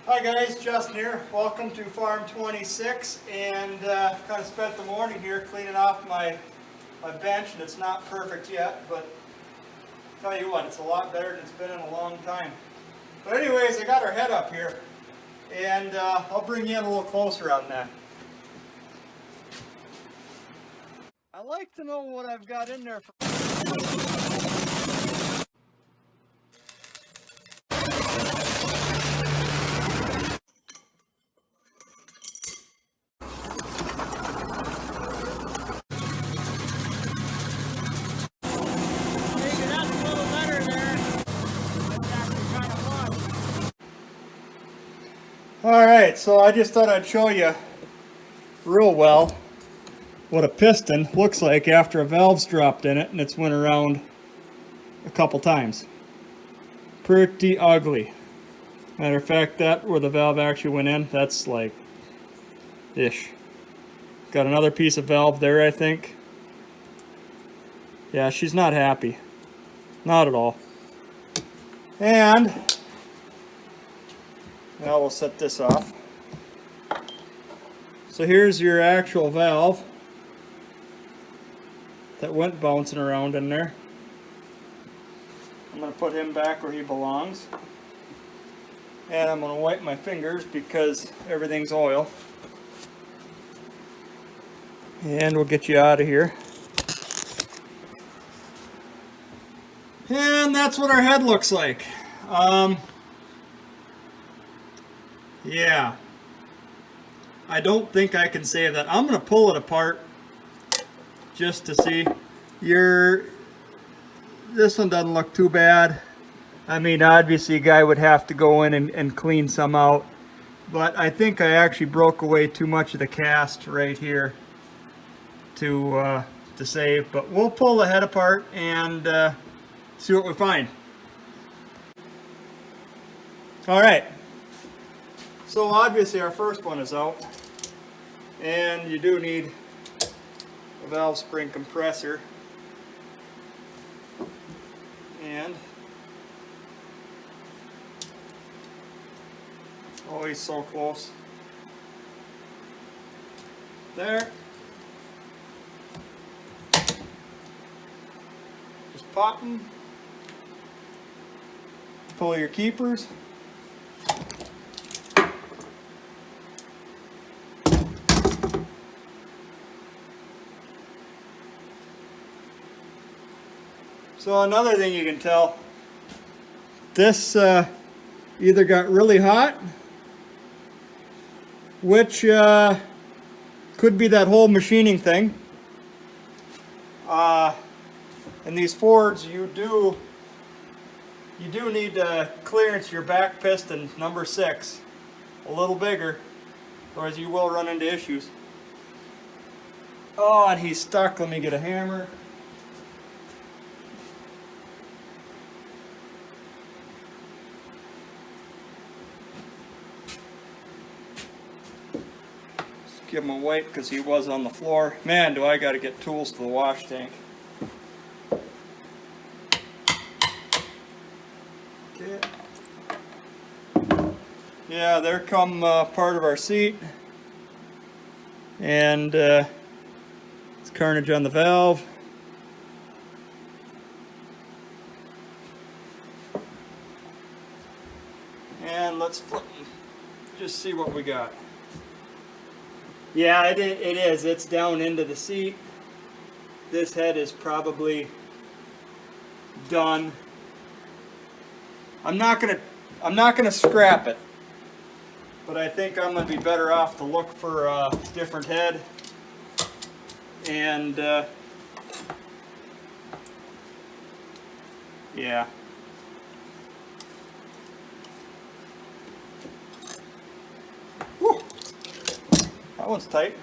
Hi guys, Justin here. Welcome to Farm 26, and kind of spent the morning here cleaning off my bench, and it's not perfect yet, but tell you what, it's a lot better than it's been in a long time. But anyways, I got our head up here, and I'll bring you in a little closer on that. I like to know what I've got in there for. Alright, so I just thought I'd show you real well what a piston looks like after a valve's dropped in it and it's went around a couple times. Pretty ugly. Matter of fact, that where the valve actually went in, that's like ish. Got another piece of valve there, I think. Yeah, she's not happy. Not at all. And now we'll set this off. So here's your actual valve that went bouncing around in there. I'm going to put him back where he belongs. And I'm going to wipe my fingers because everything's oil. And we'll get you out of here. And that's what our head looks like. Yeah, I don't think I can save that. I'm going to pull it apart just to see. This one doesn't look too bad. I mean, obviously a guy would have to go in and clean some out, but I think I actually broke away too much of the cast right here to save. But we'll pull the head apart and see what we find. All right. So obviously our first one is out, and you do need a valve spring compressor, and always so close. There. Just pop them. Pull your keepers. So another thing you can tell, this either got really hot, which could be that whole machining thing. In these Fords, you do need to clearance your back piston number 6 a little bigger, otherwise you will run into issues. Oh, and he's stuck. Let me get a hammer. Give him a wipe because he was on the floor. Man, do I got to get tools to the wash tank. Okay. Yeah, there come part of our seat. And it's carnage on the valve. And let's flip and just see what we got. Yeah, it is. It's down into the seat. This head is probably done. I'm not gonna scrap it, but I think I'm gonna be better off to look for a different head. And yeah. Whew. That one's tight.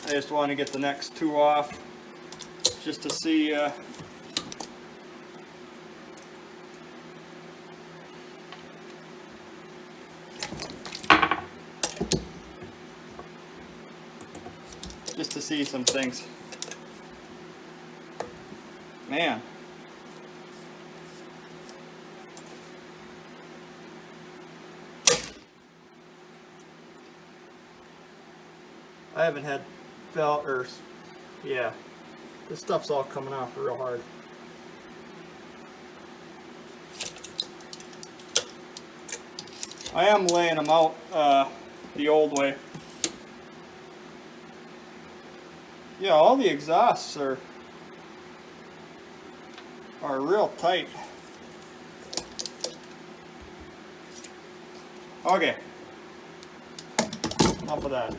I just want to get the next two off just to see just to see some things. Man. I haven't had felt, or yeah, this stuff's all coming off real hard. I am laying them out the old way. Yeah, all the exhausts are real tight. Okay, enough of that.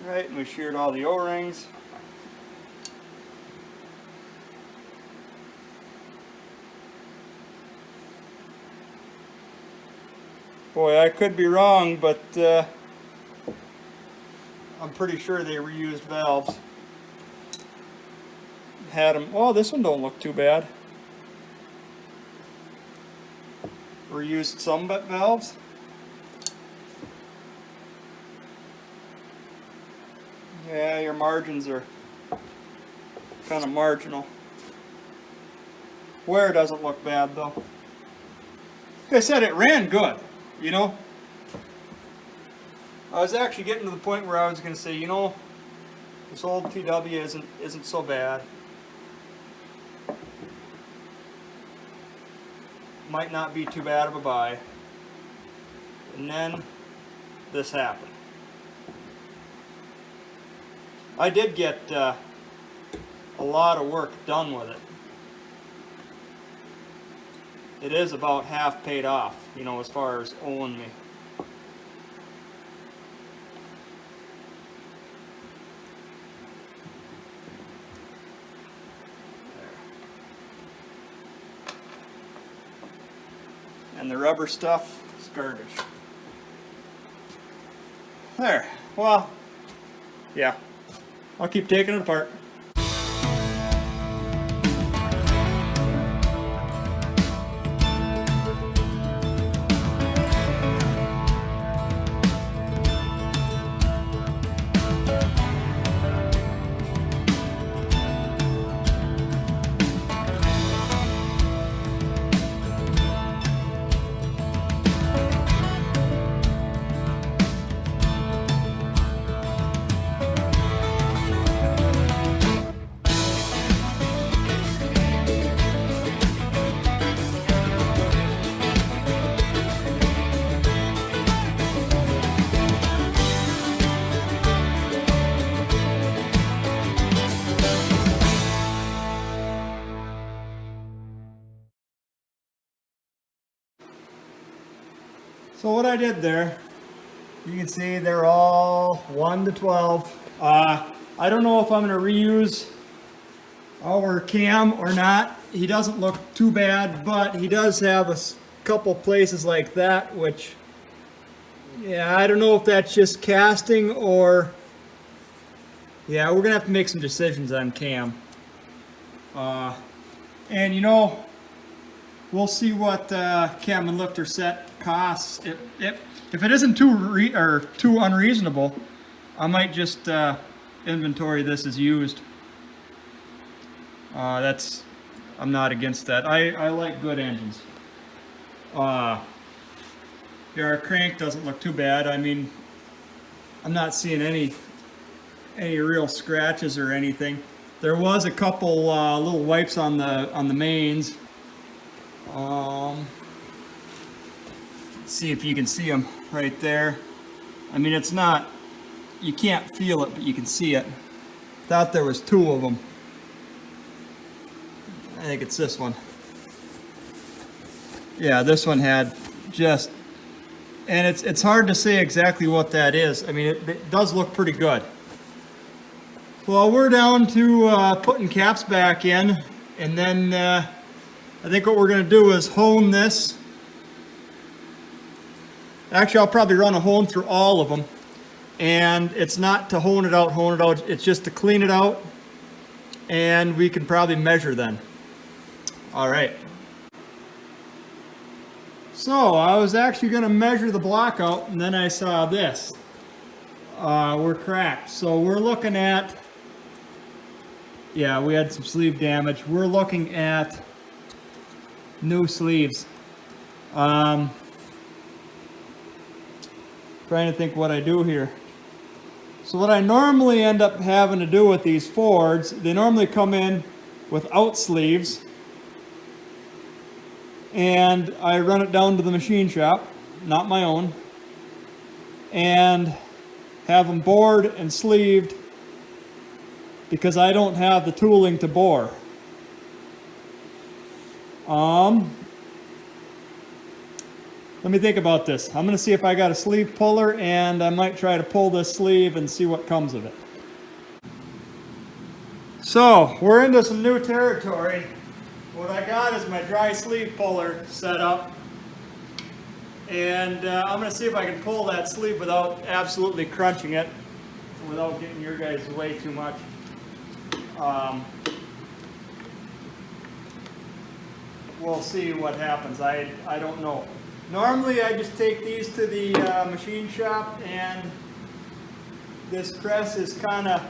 Right, and we sheared all the O-rings. Boy, I could be wrong, but I'm pretty sure they reused valves. Had them. Oh, this one don't look too bad. Reused some valves. Yeah, your margins are kind of marginal. Wear doesn't look bad though. Like I said, it ran good, you know. I was actually getting to the point where I was going to say, you know, this old TW isn't so bad. Might not be too bad of a buy. And then this happened. I did get a lot of work done with it. It is about half paid off, you know, as far as owing me. And the rubber stuff is garbage. There. Well, yeah. I'll keep taking it apart. So what I did there, you can see they're all 1 to 12. I don't know if I'm going to reuse our cam or not. He doesn't look too bad, but he does have a couple places like that, which, yeah, I don't know if that's just casting or, yeah, we're going to have to make some decisions on cam. And you know, we'll see what cam and lifter set costs. If it isn't too unreasonable, I might just inventory this as used. I'm not against that. I like good engines. Yeah, our crank doesn't look too bad. I mean, I'm not seeing any real scratches or anything. There was a couple little wipes on the mains. See if you can see them right there. I mean, it's not, you can't feel it, but you can see it. Thought there was 2 of them. I think it's this one. Yeah, this one had just, and it's hard to say exactly what that is. I mean, it does look pretty good. Well, we're down to putting caps back in, and then I think what we're going to do is hone this. Actually, I'll probably run a hone through all of them. And it's not to hone it out, it's just to clean it out. And we can probably measure then. All right. So I was actually going to measure the block out, and then I saw this. We're cracked. So we're looking at, yeah, we had some sleeve damage. We're looking at new sleeves. Trying to think what I do here. So what I normally end up having to do with these Fords, they normally come in without sleeves. And I run it down to the machine shop, not my own, and have them bored and sleeved because I don't have the tooling to bore. Let me think about this. I'm going to see if I got a sleeve puller, and I might try to pull this sleeve and see what comes of it. So we're into some new territory. What I got is my dry sleeve puller set up, and I'm going to see if I can pull that sleeve without absolutely crunching it, without getting your guys way too much. We'll see what happens. I don't know. Normally I just take these to the machine shop, and this press is kind of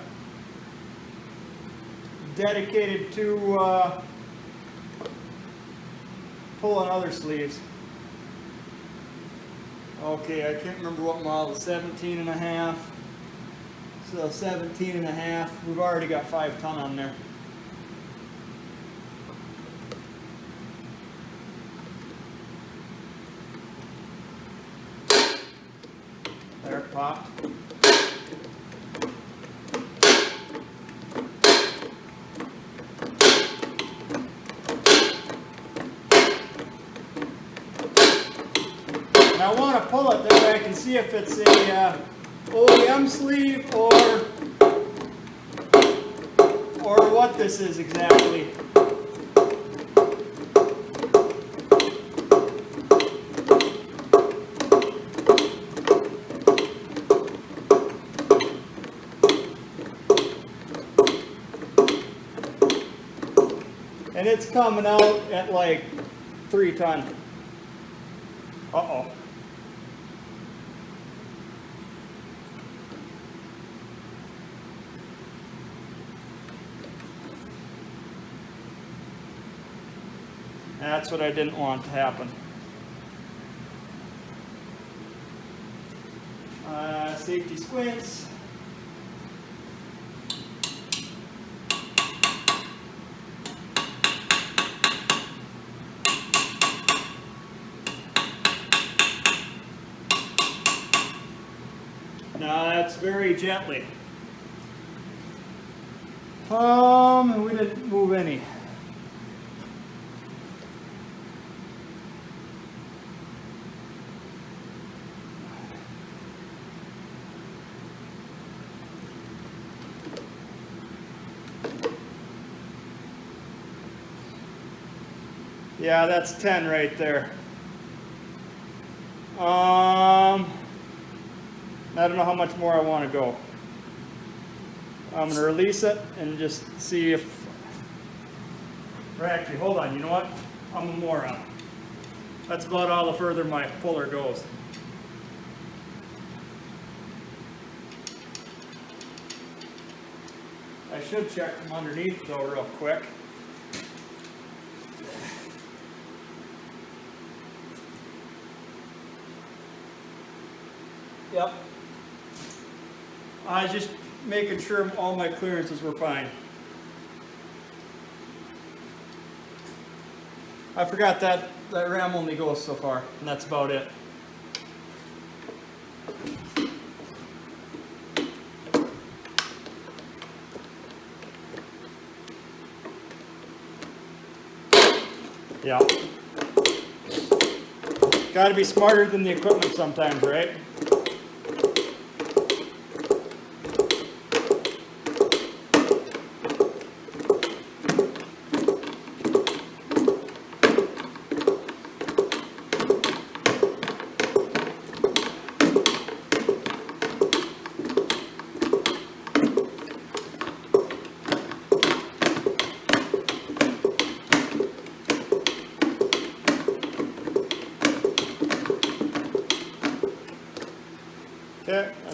dedicated to pulling other sleeves. Okay, I can't remember what model, 17.5. So 17.5, we've already got 5 ton on there. There it popped. And I want to pull it there. I can see if it's a OEM sleeve or what this is exactly. And it's coming out at like 3 ton. Uh-oh. That's what I didn't want to happen. Safety squints. Now that's very gently. We didn't move any. Yeah, that's 10 right there. I don't know how much more I want to go. I'm going to release it and just see if... Or actually, hold on, you know what? I'm a moron. That's about all the further my puller goes. I should check from underneath though real quick. Yep. I was just making sure all my clearances were fine. I forgot that ram only goes so far, and that's about it. Yeah. Got to be smarter than the equipment sometimes, right?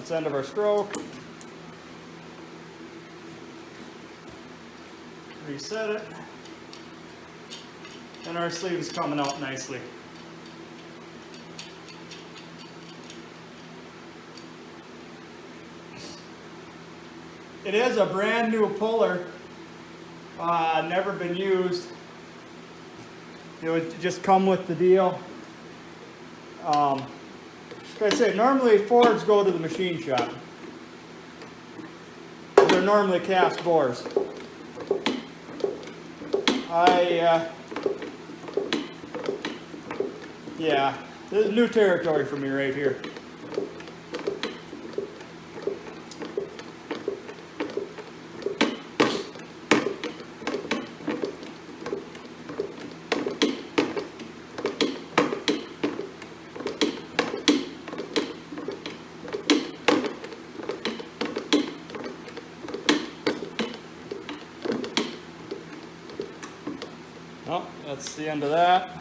sequence end of our stroke. Reset it. And our sleeve is coming out nicely. It is a brand new puller, never been used. It would just come with the deal. Like I say, normally Fords go to the machine shop. They're normally cast bores. Yeah, this is new territory for me right here. Oh, that's the end of that.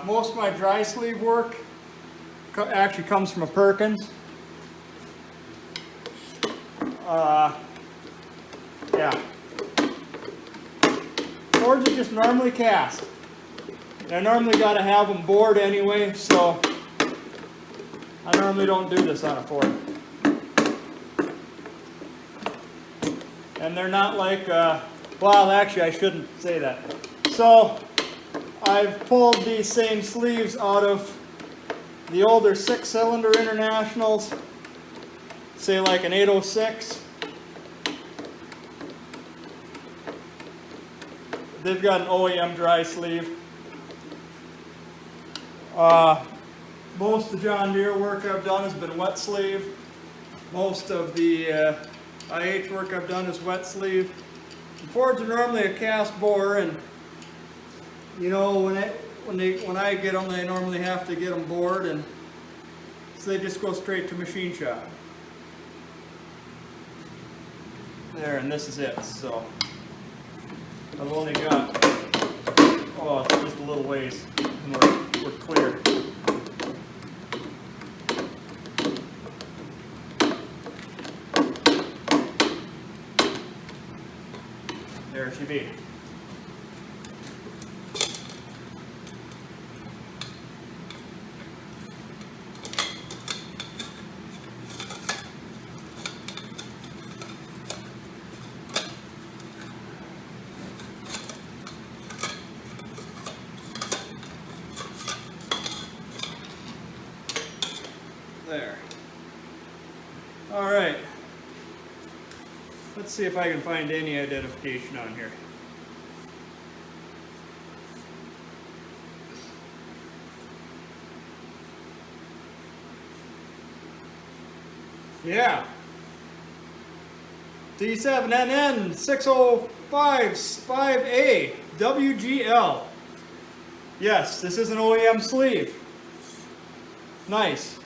Most of my dry sleeve work actually comes from a Perkins. Yeah. Fords are just normally cast. And I normally got to have them bored anyway, so I normally don't do this on a Ford. And they're not like, well, actually I shouldn't say that. So I've pulled these same sleeves out of the older 6-cylinder Internationals, say like an 806. They've got an OEM dry sleeve. Most of the John Deere work I've done has been wet sleeve. Most of the IH work I've done is wet sleeve. The Fords are normally a cast bore, and you know, when I get them, they normally have to get them bored, and so they just go straight to machine shop. There, and this is it. So I've only got, oh, it's just a little ways, and we're clear. There she be. There. All right. Let's see if I can find any identification on here. Yeah. D7NN 6055A WGL. Yes, this is an OEM sleeve. Nice.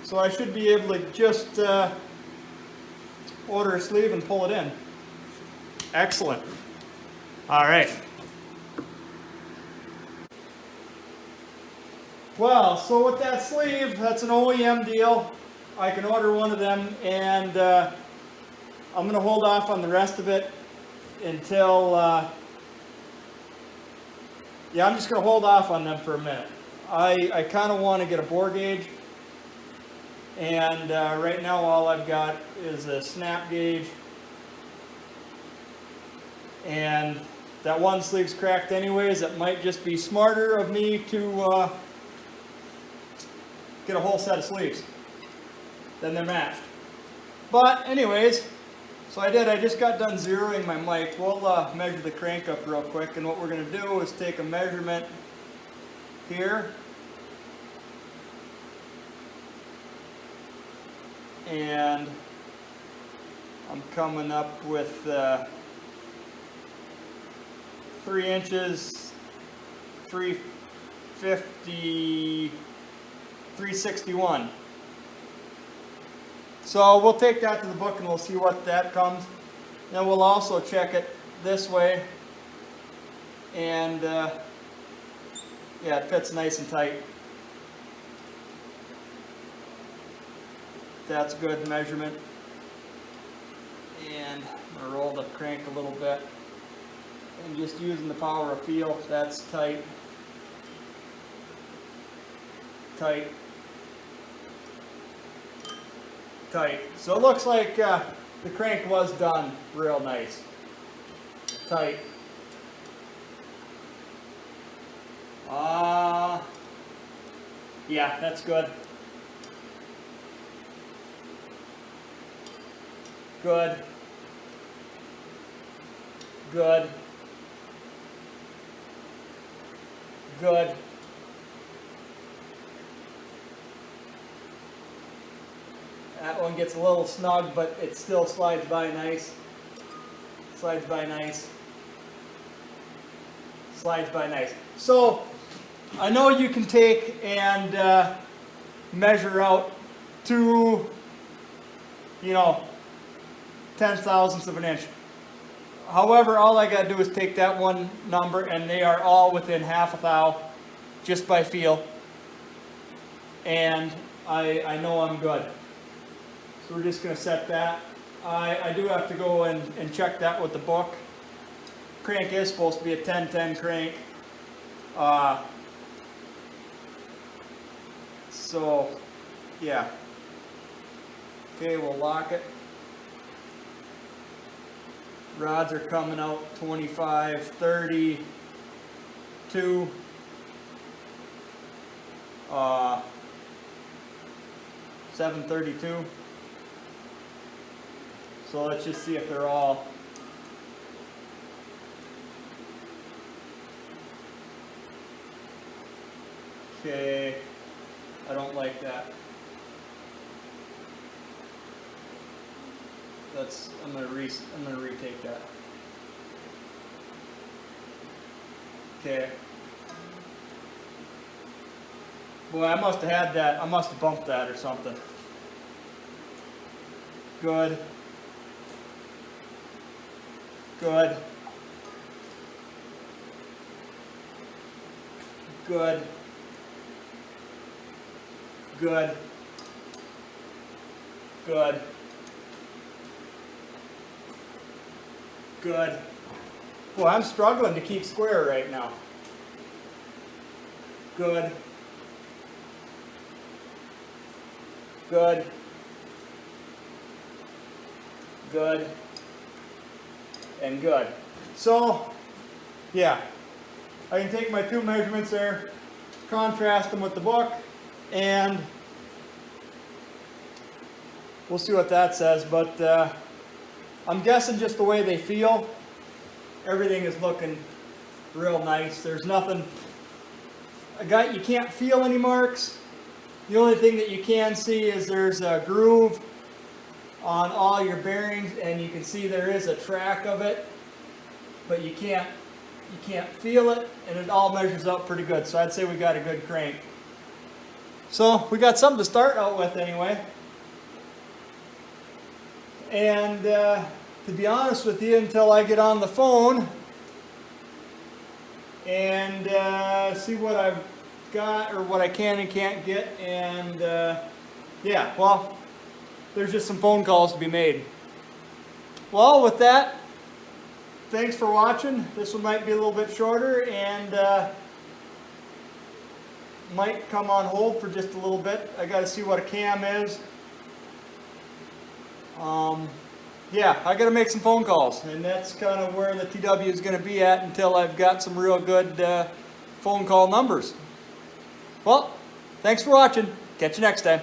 So I should be able to just order a sleeve and pull it in. Excellent. All right. Well, so with that sleeve, that's an OEM deal. I can order one of them, and I'm going to hold off on the rest of it until, yeah, I'm just going to hold off on them for a minute. I kind of want to get a bore gauge, and right now all I've got is a snap gauge, and that one sleeve's cracked anyways. It might just be smarter of me to get a whole set of sleeves. Then they're matched. But anyways, so I just got done zeroing my mic. We'll measure the crank up real quick, and what we're going to do is take a measurement here, and I'm coming up with 3 inches, 3 361. So we'll take that to the book and we'll see what that comes. Then we'll also check it this way, and yeah, it fits nice and tight. That's good measurement. And I'm going to roll the crank a little bit. And just using the power of feel, that's tight. Tight. Tight. So it looks like the crank was done real nice. Tight. Yeah, that's good. Good. Good. Good. That one gets a little snug, but it still slides by nice. Slides by nice. Slides by nice. So, I know you can take and measure out to, 10/1000ths of an inch. However, all I got to do is take that one number, and they are all within half a thou, just by feel. And I know I'm good. So we're just going to set that. I do have to go and check that with the book. Crank is supposed to be a 10-10 crank. So, yeah. Okay, we'll lock it. Rods are coming out 25, 32, 732. So let's just see if they're all. Okay, I don't like that. I'm gonna retake that. Okay. Boy, I must have had that. I must have bumped that or something. Good. Good. Good. Good. Good. Good. Boy, I'm struggling to keep square right now. Good. Good. Good. And good. So, yeah. I can take my two measurements there, contrast them with the book, and we'll see what that says. But I'm guessing just the way they feel, everything is looking real nice. There's nothing, you can't feel any marks. The only thing that you can see is there's a groove on all your bearings, and you can see there is a track of it, but you can't feel it, and it all measures up pretty good. So I'd say we got a good crank. So we got something to start out with anyway. And to be honest with you, until I get on the phone and see what I've got or what I can and can't get, and yeah, well, there's just some phone calls to be made. Well, with that, thanks for watching. This one might be a little bit shorter and might come on hold for just a little bit. I got to see what a cam is. Yeah, I got to make some phone calls, and that's kind of where the TW is going to be at until I've got some real good phone call numbers. Well, thanks for watching. Catch you next time.